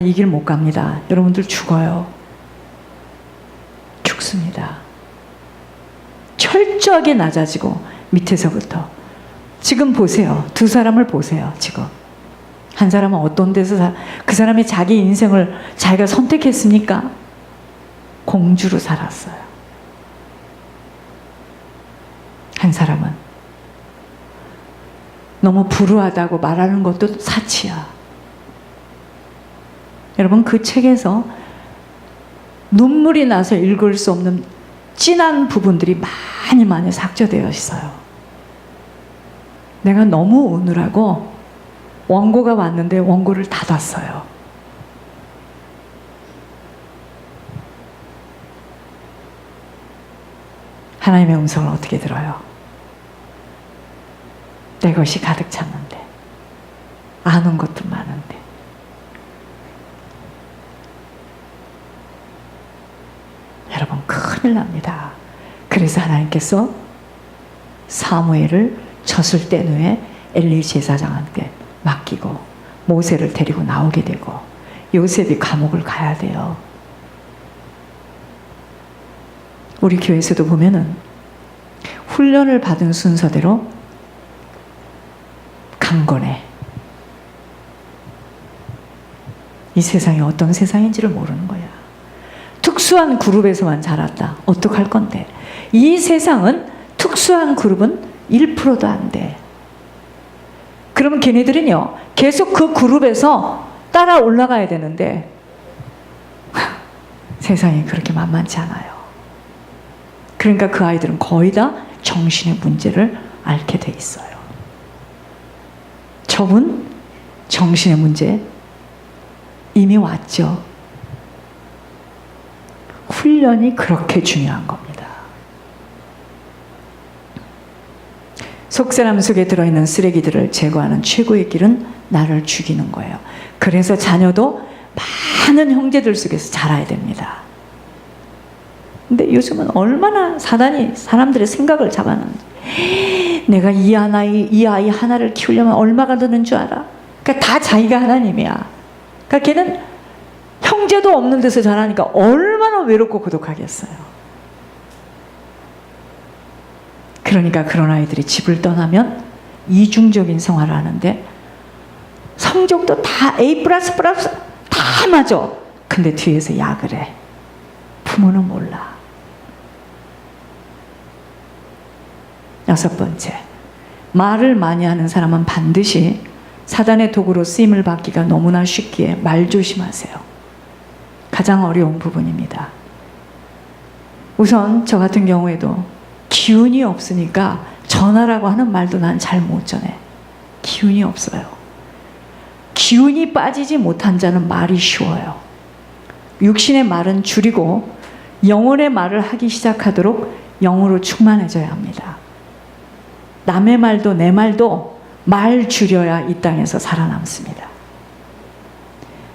이 길 못 갑니다. 여러분들 죽어요. 죽습니다. 철저하게 낮아지고 밑에서부터. 지금 보세요. 두 사람을 보세요. 지금 한 사람은 어떤 데서 그 사람이 자기 인생을 자기가 선택했습니까? 공주로 살았어요. 한 사람은 너무 불우하다고 말하는 것도 사치야. 여러분, 그 책에서 눈물이 나서 읽을 수 없는 진한 부분들이 많이 삭제되어 있어요. 내가 너무 우느라고 원고가 왔는데 원고를 닫았어요. 하나님의 음성을 어떻게 들어요? 내 것이 가득 찼는데, 아는 것도 많은데. 여러분, 큰일 납니다. 그래서 하나님께서 사무엘을 젖을 뗀 후에 엘리 제사장한테 맡기고 모세를 데리고 나오게 되고 요셉이 감옥을 가야 돼요. 우리 교회에서도 보면은 훈련을 받은 순서대로 강건해. 이 세상이 어떤 세상인지를 모르는 거야. 특수한 그룹에서만 자랐다. 어떡할 건데? 이 세상은 특수한 그룹은 1%도 안 돼. 그러면 걔네들은요, 계속 그 그룹에서 따라 올라가야 되는데 세상이 그렇게 만만치 않아요. 그러니까 그 아이들은 거의 다 정신의 문제를 앓게 돼 있어요. 저분 정신의 문제 이미 왔죠. 훈련이 그렇게 중요한 겁니다. 속사람 속에 들어있는 쓰레기들을 제거하는 최고의 길은 나를 죽이는 거예요. 그래서 자녀도 많은 형제들 속에서 자라야 됩니다. 근데 요즘은 얼마나 사단이 사람들의 생각을 잡아놨는지. 내가 이 아이 하나를 키우려면 얼마가 드는 줄 알아? 그러니까 다 자기가 하나님이야. 그러니까 걔는 형제도 없는 데서 자라니까 얼마나 외롭고 고독하겠어요. 그러니까 그런 아이들이 집을 떠나면 이중적인 생활을 하는데 성적도 다 A++ 다 맞아. 근데 뒤에서 약을 해. 부모는 몰라. 6번째, 말을 많이 하는 사람은 반드시 사단의 도구로 쓰임을 받기가 너무나 쉽기에 말 조심하세요. 가장 어려운 부분입니다. 우선 저 같은 경우에도 기운이 없으니까 전하라고 하는 말도 난 잘 못 전해. 기운이 없어요. 기운이 빠지지 못한 자는 말이 쉬워요. 육신의 말은 줄이고 영혼의 말을 하기 시작하도록 영으로 충만해져야 합니다. 남의 말도 내 말도 말 줄여야 이 땅에서 살아남습니다.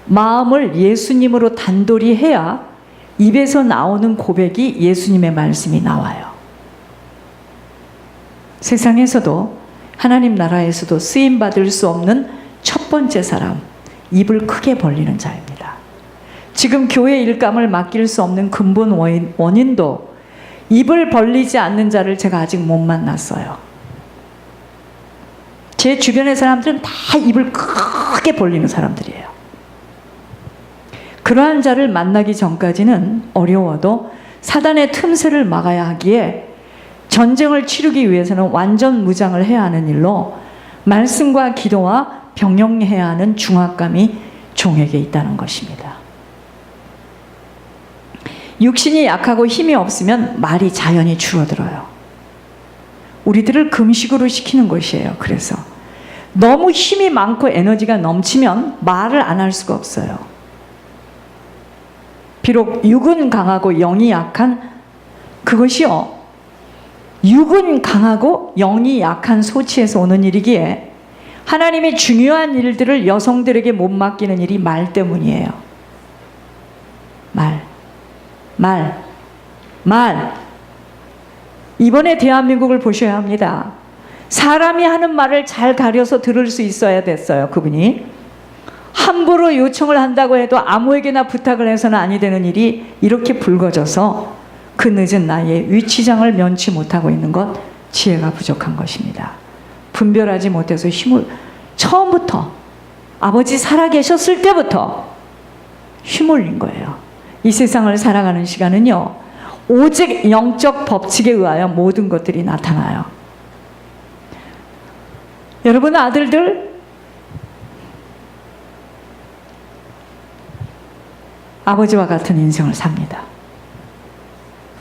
마음을 예수님으로 단돌이 해야 입에서 나오는 고백이 예수님의 말씀이 나와요. 세상에서도 하나님 나라에서도 쓰임받을 수 없는 첫 번째 사람, 입을 크게 벌리는 자입니다. 지금 교회 일감을 맡길 수 없는 근본 원인도 입을 벌리지 않는 자를 제가 아직 못 만났어요. 제 주변의 사람들은 다 입을 크게 벌리는 사람들이에요. 그러한 자를 만나기 전까지는 어려워도 사단의 틈새를 막아야 하기에 전쟁을 치르기 위해서는 완전 무장을 해야 하는 일로 말씀과 기도와 병영해야 하는 중압감이 종에게 있다는 것입니다. 육신이 약하고 힘이 없으면 말이 자연히 줄어들어요. 우리들을 금식으로 시키는 것이에요. 그래서 너무 힘이 많고 에너지가 넘치면 말을 안 할 수가 없어요. 비록 육은 강하고 영이 약한 그것이요, 육은 강하고 영이 약한 소치에서 오는 일이기에 하나님의 중요한 일들을 여성들에게 못 맡기는 일이 말 때문이에요. 말. 이번에 대한민국을 보셔야 합니다. 사람이 하는 말을 잘 가려서 들을 수 있어야 됐어요. 그분이 함부로 요청을 한다고 해도 아무에게나 부탁을 해서는 아니 되는 일이 이렇게 불거져서 그 늦은 나이에 위치장을 면치 못하고 있는 것, 지혜가 부족한 것입니다. 분별하지 못해서 힘을 처음부터 아버지 살아계셨을 때부터 휘몰린 거예요. 이 세상을 살아가는 시간은요, 오직 영적 법칙에 의하여 모든 것들이 나타나요. 여러분 아들들, 아버지와 같은 인생을 삽니다.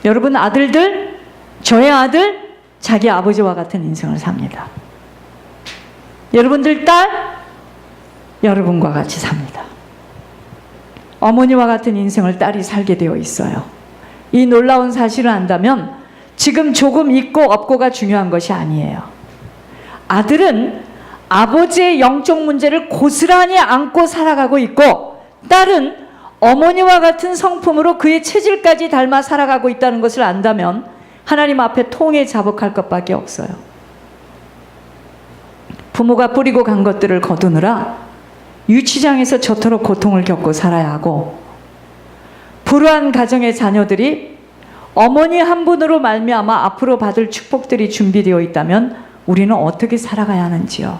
여러분 아들들, 저의 아들, 자기 아버지와 같은 인생을 삽니다. 여러분들 딸, 여러분과 같이 삽니다. 어머니와 같은 인생을 딸이 살게 되어 있어요. 이 놀라운 사실을 안다면 지금 조금 있고 없고가 중요한 것이 아니에요. 아들은 아버지의 영적 문제를 고스란히 안고 살아가고 있고, 딸은 어머니와 같은 성품으로 그의 체질까지 닮아 살아가고 있다는 것을 안다면 하나님 앞에 통에 자복할 것밖에 없어요. 부모가 뿌리고 간 것들을 거두느라 유치장에서 저토록 고통을 겪고 살아야 하고, 불우한 가정의 자녀들이 어머니 한 분으로 말미암아 앞으로 받을 축복들이 준비되어 있다면 우리는 어떻게 살아가야 하는지요?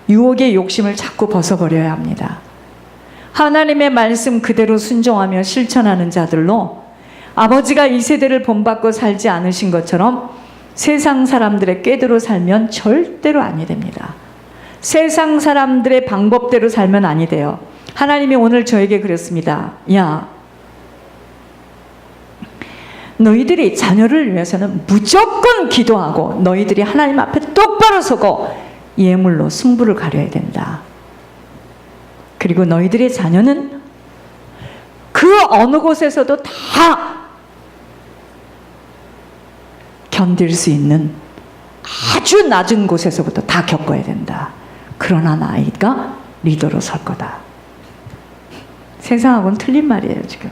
유혹의 욕심을 자꾸 벗어버려야 합니다. 하나님의 말씀 그대로 순종하며 실천하는 자들로 아버지가 이 세대를 본받고 살지 않으신 것처럼 세상 사람들의 꾀대로 살면 절대로 아니 됩니다. 세상 사람들의 방법대로 살면 아니 돼요. 하나님이 오늘 저에게 그랬습니다. 야, 너희들이 자녀를 위해서는 무조건 기도하고 너희들이 하나님 앞에 똑바로 서고 예물로 승부를 가려야 된다. 그리고 너희들의 자녀는 그 어느 곳에서도 다 견딜 수 있는 아주 낮은 곳에서부터 다 겪어야 된다. 그러나 아이가 리더로 설 거다. 세상하고는 틀린 말이에요, 지금.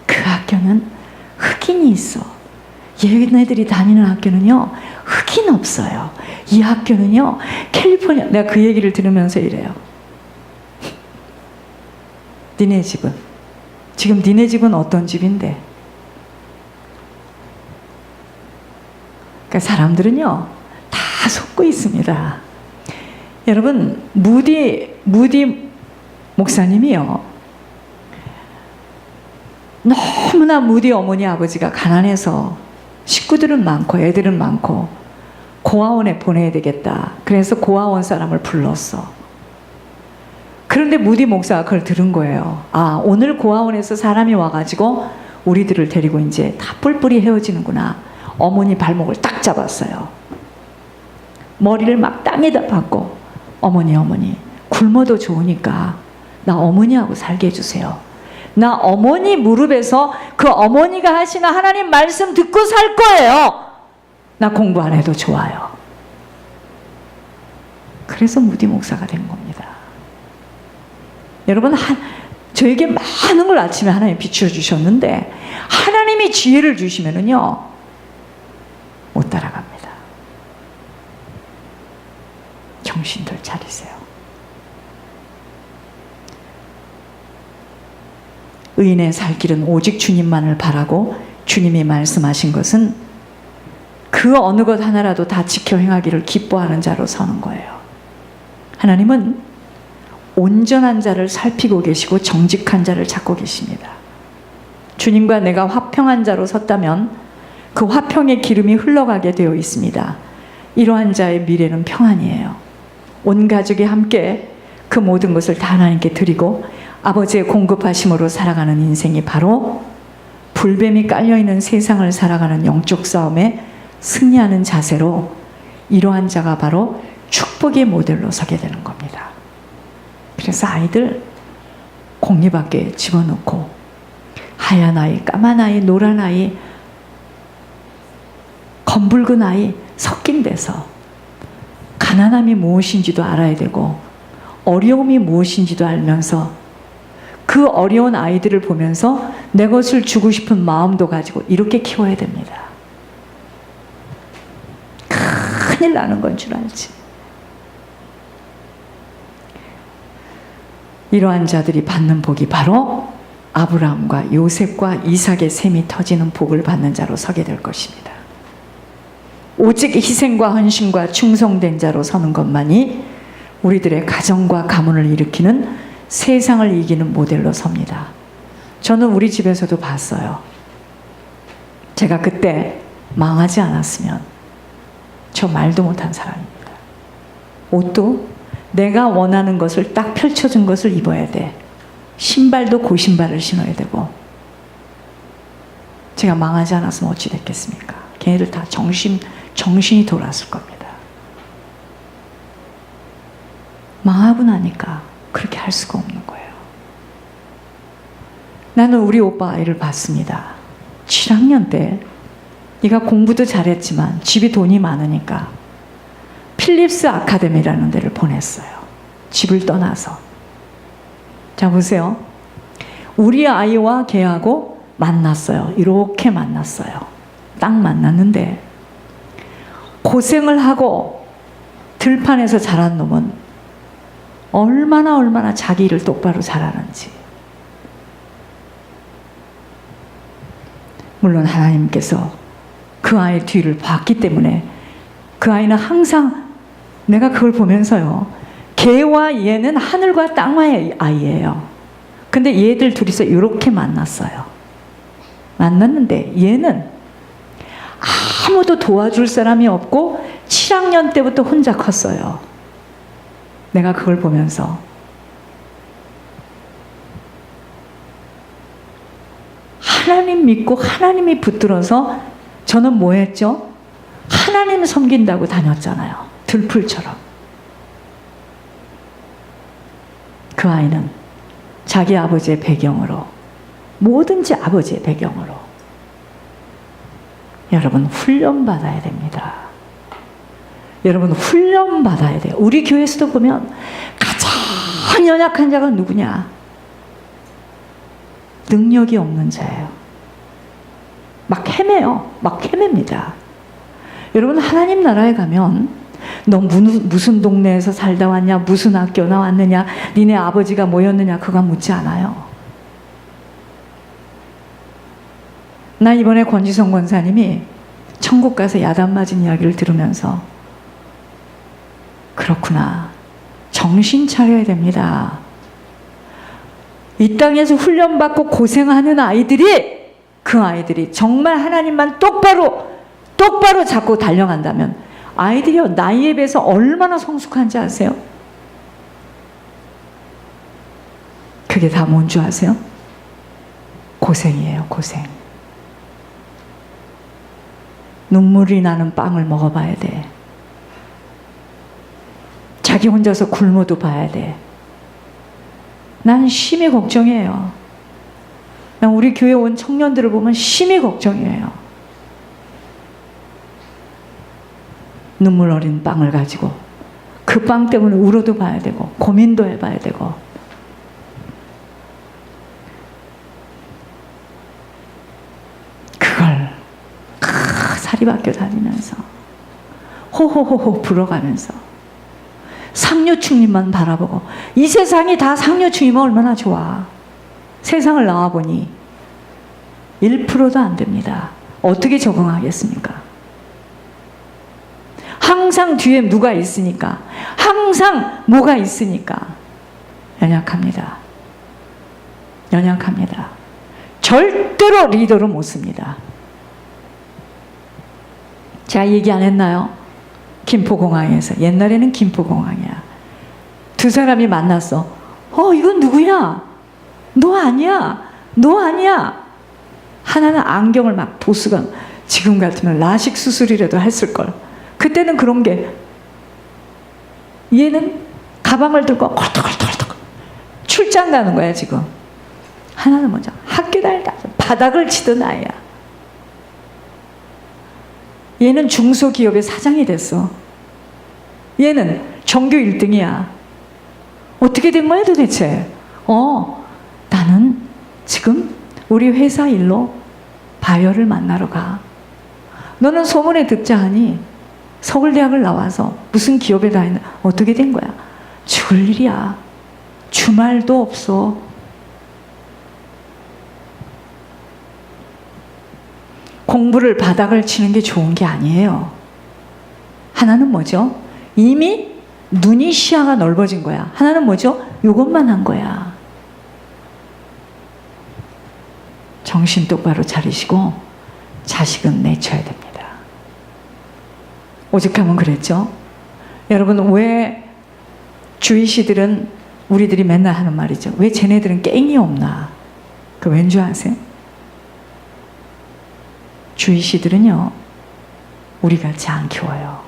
그 학교는 흑인이 있어. 얘네들이 다니는 학교는요, 흑인 없어요. 이 학교는요, 캘리포니아. 내가 그 얘기를 들으면서 이래요. 니네 집은? 지금 니네 집은 어떤 집인데? 그러니까 사람들은요, 다 속고 있습니다. 여러분, 무디 목사님이요, 너무나 무디 어머니 아버지가 가난해서 식구들은 많고 애들은 많고 고아원에 보내야 되겠다. 그래서 고아원 사람을 불렀어. 그런데 무디 목사가 그걸 들은 거예요. 아, 오늘 고아원에서 사람이 와가지고 우리들을 데리고 이제 다 뿔뿔이 헤어지는구나. 어머니 발목을 딱 잡았어요. 머리를 막 땅에다 박고, 어머니 굶어도 좋으니까 나 어머니하고 살게 해주세요. 나 어머니 무릎에서 그 어머니가 하시는 하나님 말씀 듣고 살 거예요. 나 공부 안 해도 좋아요. 그래서 무디 목사가 된 겁니다. 여러분, 저에게 많은 걸 아침에 하나님 비추어 주셨는데 하나님이 지혜를 주시면은요, 못 따라갑니다. 정신들 차리세요. 의인의 살 길은 오직 주님만을 바라고, 주님이 말씀하신 것은 그 어느 것 하나라도 다 지켜 행하기를 기뻐하는 자로 서는 거예요. 하나님은 온전한 자를 살피고 계시고 정직한 자를 찾고 계십니다. 주님과 내가 화평한 자로 섰다면 그 화평의 기름이 흘러가게 되어 있습니다. 이러한 자의 미래는 평안이에요. 온 가족이 함께 그 모든 것을 다 하나님께 드리고 아버지의 공급하심으로 살아가는 인생이 바로 불뱀이 깔려있는 세상을 살아가는 영적 싸움에 승리하는 자세로, 이러한 자가 바로 축복의 모델로 서게 되는 겁니다. 그래서 아이들 공립학교에 집어넣고 하얀 아이, 까만 아이, 노란 아이, 검붉은 아이 섞인 데서 가난함이 무엇인지도 알아야 되고 어려움이 무엇인지도 알면서 그 어려운 아이들을 보면서 내 것을 주고 싶은 마음도 가지고 이렇게 키워야 됩니다. 큰일 나는 건 줄 알지. 이러한 자들이 받는 복이 바로 아브라함과 요셉과 이삭의 샘이 터지는 복을 받는 자로 서게 될 것입니다. 오직 희생과 헌신과 충성된 자로 서는 것만이 우리들의 가정과 가문을 일으키는 세상을 이기는 모델로 섭니다. 저는 우리 집에서도 봤어요. 제가 그때 망하지 않았으면 저 말도 못한 사람입니다. 옷도 내가 원하는 것을 딱 펼쳐준 것을 입어야 돼. 신발도 고신발을 신어야 되고. 제가 망하지 않았으면 어찌 됐겠습니까? 걔네들 다 정신이 돌았을 겁니다. 망하고 나니까 그렇게 할 수가 없는 거예요. 나는 우리 오빠 아이를 봤습니다. 7학년 때 얘가 공부도 잘했지만 집이 돈이 많으니까 필립스 아카데미라는 데를 보냈어요. 집을 떠나서. 자, 보세요. 우리 아이와 걔하고 만났어요. 이렇게 만났어요. 딱 만났는데 고생을 하고 들판에서 자란 놈은 얼마나 자기 일을 똑바로 잘하는지. 물론 하나님께서 그 아이의 뒤를 봤기 때문에 그 아이는 항상 내가 그걸 보면서요. 걔와 얘는 하늘과 땅의 아이예요. 근데 얘들 둘이서 이렇게 만났어요. 만났는데 얘는 아무도 도와줄 사람이 없고 7학년 때부터 혼자 컸어요. 내가 그걸 보면서 하나님 믿고 하나님이 붙들어서 저는 뭐 했죠? 하나님 섬긴다고 다녔잖아요. 들풀처럼. 그 아이는 자기 아버지의 배경으로, 뭐든지 아버지의 배경으로. 여러분, 훈련받아야 됩니다. 여러분, 훈련받아야 돼요. 우리 교회에서도 보면 가장 연약한 자가 누구냐? 능력이 없는 자예요. 막 헤매요. 막 헤맵니다. 여러분, 하나님 나라에 가면 너 무슨 동네에서 살다 왔냐? 무슨 학교 나왔느냐? 니네 아버지가 뭐였느냐? 그거 묻지 않아요. 나 이번에 권지성 권사님이 천국 가서 야단 맞은 이야기를 들으면서 그렇구나. 정신 차려야 됩니다. 이 땅에서 훈련받고 고생하는 아이들이, 그 아이들이 정말 하나님만 똑바로 잡고 달려간다면 아이들이요, 나이에 비해서 얼마나 성숙한지 아세요? 그게 다 뭔 줄 아세요? 고생이에요, 고생. 눈물이 나는 빵을 먹어봐야 돼. 자기 혼자서 굶어도 봐야 돼. 난 심히 걱정이에요. 난 우리 교회 온 청년들을 보면 심히 걱정이에요. 눈물 어린 빵을 가지고 그 빵 때문에 울어도 봐야 되고 고민도 해봐야 되고. 그걸 사립학교 다니면서 호호호호 불어가면서 상류층님만 바라보고, 이 세상이 다 상류층이면 얼마나 좋아. 세상을 나와보니 1%도 안 됩니다. 어떻게 적응하겠습니까? 항상 뒤에 누가 있으니까, 항상 뭐가 있으니까 연약합니다. 연약합니다. 절대로 리더로 못 씁니다. 제가 얘기 안 했나요? 김포공항에서. 옛날에는 김포공항이야. 두 사람이 만났어. 이건 누구야? 너 아니야. 너 아니야. 하나는 안경을 막 보수가, 지금 같으면 라식 수술이라도 했을걸. 그때는 그런 게, 얘는 가방을 들고 콜떡콜떡 출장 가는 거야 지금. 하나는 먼저 학교 다니다 바닥을 치던 아이야. 얘는 중소기업의 사장이 됐어. 얘는 전교 1등이야. 어떻게 된 거야 도대체? 나는 지금 우리 회사 일로 바이어를 만나러 가. 너는 소문에 듣자 하니 서울대학을 나와서 무슨 기업에 다니는, 어떻게 된 거야? 죽을 일이야. 주말도 없어. 공부를 바닥을 치는 게 좋은 게 아니에요. 하나는 뭐죠? 이미 눈이 시야가 넓어진 거야. 하나는 뭐죠? 이것만 한 거야. 정신 똑바로 차리시고 자식은 내쳐야 됩니다. 오죽하면 그랬죠? 여러분, 왜 주이시들은 우리들이 맨날 하는 말이죠. 왜 쟤네들은 깽이 없나? 그 왠 줄 아세요? 주이시들은요, 우리 같이 안 키워요.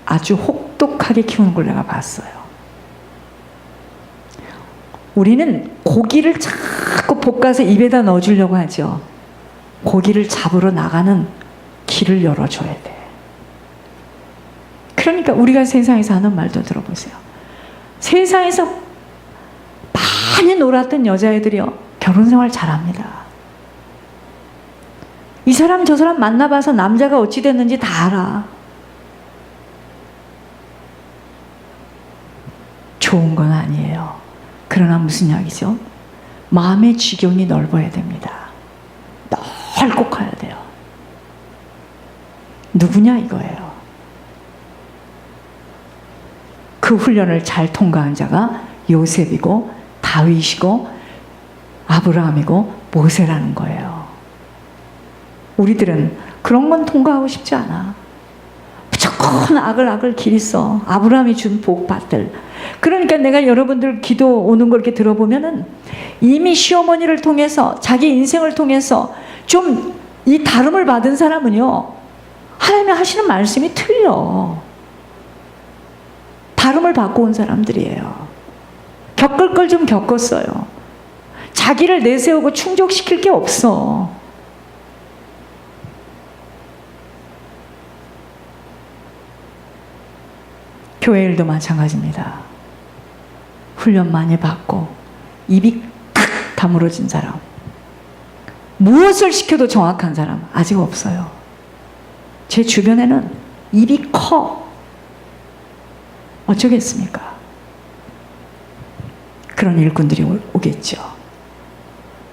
아주 혹독하게 키우는 걸 내가 봤어요. 우리는 고기를 자꾸 볶아서 입에다 넣어주려고 하죠. 고기를 잡으러 나가는 길을 열어줘야 돼. 그러니까 우리가 세상에서 하는 말도 들어보세요. 세상에서 많이 놀았던 여자애들이요, 결혼생활 잘합니다. 이 사람 저 사람 만나봐서 남자가 어찌 됐는지 다 알아. 좋은 건 아니에요. 그러나 무슨 이야기죠? 마음의 지경이 넓어야 됩니다. 넓고 커야 돼요. 누구냐 이거예요. 그 훈련을 잘 통과한 자가 요셉이고 다윗이고 아브라함이고 모세라는 거예요. 우리들은 그런 건 통과하고 싶지 않아. 무조건 악을 길이 써. 아브라함이 준 복받들. 그러니까 내가 여러분들 기도 오는 걸 이렇게 들어보면은 이미 시어머니를 통해서 자기 인생을 통해서 좀 이 다름을 받은 사람은요, 하나님이 하시는 말씀이 틀려. 다름을 받고 온 사람들이에요. 겪을 걸 좀 겪었어요. 자기를 내세우고 충족시킬 게 없어. 교회 일도 마찬가지입니다. 훈련 많이 받고 입이 탁 다물어진 사람, 무엇을 시켜도 정확한 사람 아직 없어요. 제 주변에는 입이 커. 어쩌겠습니까? 그런 일꾼들이 오겠죠.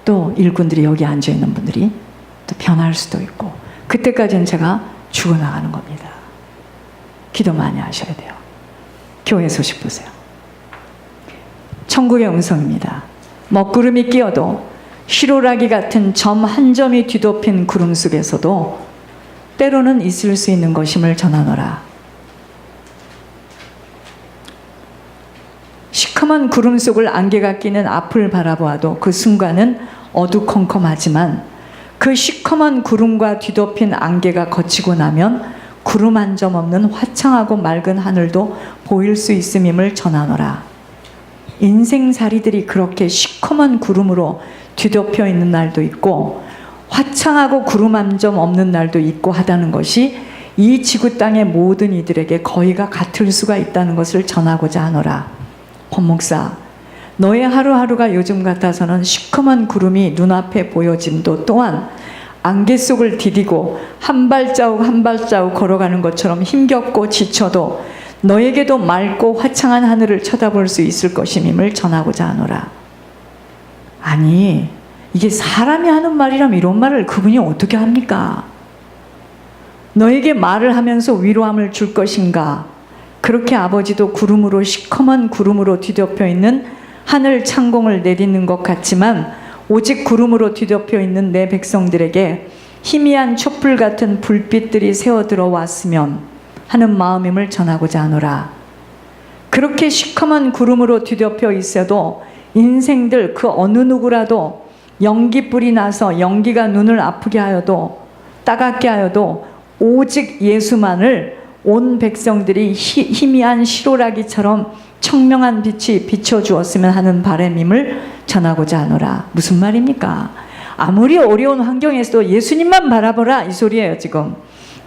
또 일꾼들이 여기 앉아있는 분들이 또 변할 수도 있고, 그때까지는 제가 죽어나가는 겁니다. 기도 많이 하셔야 돼요. 교회 소식 보세요. 천국의 음성입니다. 먹구름이 끼어도 시로라기 같은 점 한 점이 뒤덮인 구름 속에서도 때로는 있을 수 있는 것임을 전하노라. 시커먼 구름 속을 안개가 끼는 앞을 바라보아도 그 순간은 어두컴컴하지만 그 시커먼 구름과 뒤덮인 안개가 거치고 나면 구름 한 점 없는 화창하고 맑은 하늘도 보일 수 있음임을 전하노라. 인생살이들이 그렇게 시커먼 구름으로 뒤덮여 있는 날도 있고 화창하고 구름 한 점 없는 날도 있고 하다는 것이 이 지구 땅의 모든 이들에게 거의가 같을 수가 있다는 것을 전하고자 하노라. 권 목사, 너의 하루하루가 요즘 같아서는 시커먼 구름이 눈앞에 보여짐도 또한 안개 속을 디디고 한 발자국 한 발자국 걸어가는 것처럼 힘겹고 지쳐도 너에게도 맑고 화창한 하늘을 쳐다볼 수 있을 것임임을 전하고자 하노라. 아니, 이게 사람이 하는 말이라면 이런 말을 그분이 어떻게 합니까? 너에게 말을 하면서 위로함을 줄 것인가? 그렇게 아버지도 구름으로 시커먼 구름으로 뒤덮여 있는 하늘 창공을 내딛는 것 같지만 오직 구름으로 뒤덮여 있는 내 백성들에게 희미한 촛불 같은 불빛들이 새어 들어왔으면 하는 마음임을 전하고자 하노라. 그렇게 시커먼 구름으로 뒤덮여 있어도 인생들 그 어느 누구라도 연기불이 나서 연기가 눈을 아프게 하여도 따갑게 하여도 오직 예수만을 온 백성들이 희미한 시로라기처럼 청명한 빛이 비춰주었으면 하는 바람임을 전하고자 하노라. 무슨 말입니까? 아무리 어려운 환경에서도 예수님만 바라보라 이 소리예요. 지금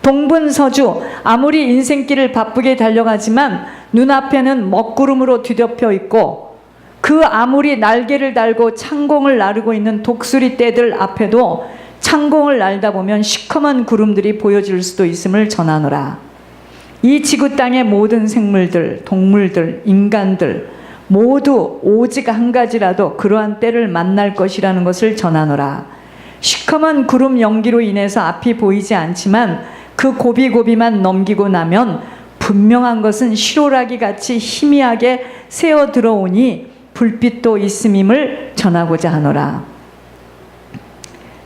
동분서주, 아무리 인생길을 바쁘게 달려가지만 눈앞에는 먹구름으로 뒤덮여 있고 그 아무리 날개를 달고 창공을 나르고 있는 독수리 떼들 앞에도 창공을 날다 보면 시커먼 구름들이 보여질 수도 있음을 전하노라. 이 지구 땅의 모든 생물들, 동물들, 인간들 모두 오직 한 가지라도 그러한 때를 만날 것이라는 것을 전하노라. 시커먼 구름 연기로 인해서 앞이 보이지 않지만 그 고비고비만 넘기고 나면 분명한 것은 실오라기 같이 희미하게 새어 들어오니 불빛도 있음임을 전하고자 하노라.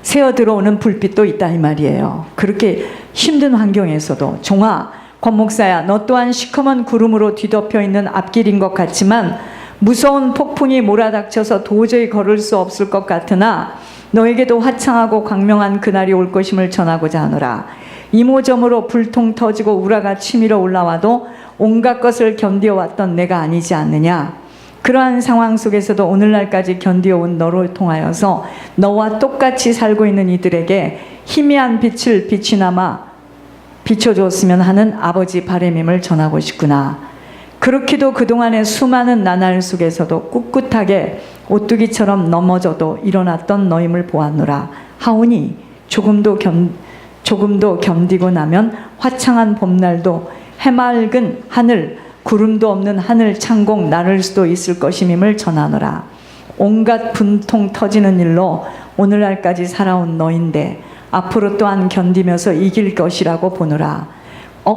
새어 들어오는 불빛도 있다 이 말이에요. 그렇게 힘든 환경에서도 종아, 권 목사야, 너 또한 시커먼 구름으로 뒤덮여 있는 앞길인 것 같지만 무서운 폭풍이 몰아닥쳐서 도저히 걸을 수 없을 것 같으나 너에게도 화창하고 광명한 그날이 올 것임을 전하고자 하노라. 이모저모로 불통 터지고 우라가 치밀어 올라와도 온갖 것을 견디어왔던 내가 아니지 않느냐. 그러한 상황 속에서도 오늘날까지 견디어온 너로 통하여서 너와 똑같이 살고 있는 이들에게 희미한 빛을 비치나마 비춰줬으면 하는 아버지 바람임을 전하고 싶구나. 그렇게도 그동안의 수많은 나날 속에서도 꿋꿋하게 오뚜기처럼 넘어져도 일어났던 너임을 보았노라. 하오니 조금도 견디고 나면 화창한 봄날도 해맑은 하늘, 구름도 없는 하늘 창공 나를 수도 있을 것임임을 전하노라. 온갖 분통 터지는 일로 오늘날까지 살아온 너인데 앞으로 또한 견디면서 이길 것이라고 보노라.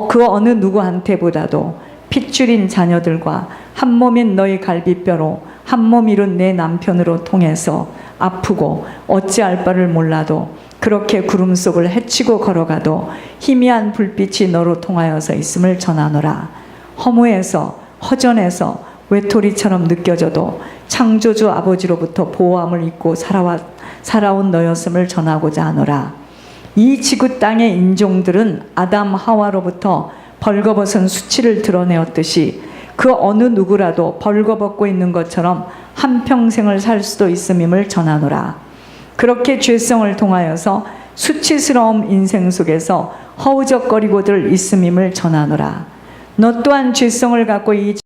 그 어느 누구한테보다도 핏줄인 자녀들과 한 몸인 너희 갈비뼈로 한 몸 이룬 내 남편으로 통해서 아프고 어찌할 바를 몰라도 그렇게 구름 속을 헤치고 걸어가도 희미한 불빛이 너로 통하여서 있음을 전하노라. 허무해서 허전해서 외톨이처럼 느껴져도 창조주 아버지로부터 보호함을 입고 살아온 너였음을 전하고자 하노라. 이 지구 땅의 인종들은 아담 하와로부터 벌거벗은 수치를 드러내었듯이 그 어느 누구라도 벌거벗고 있는 것처럼 한평생을 살 수도 있음임을 전하노라. 그렇게 죄성을 통하여서 수치스러운 인생 속에서 허우적거리고들 있음임을 전하노라. 너 또한 죄성을 갖고 이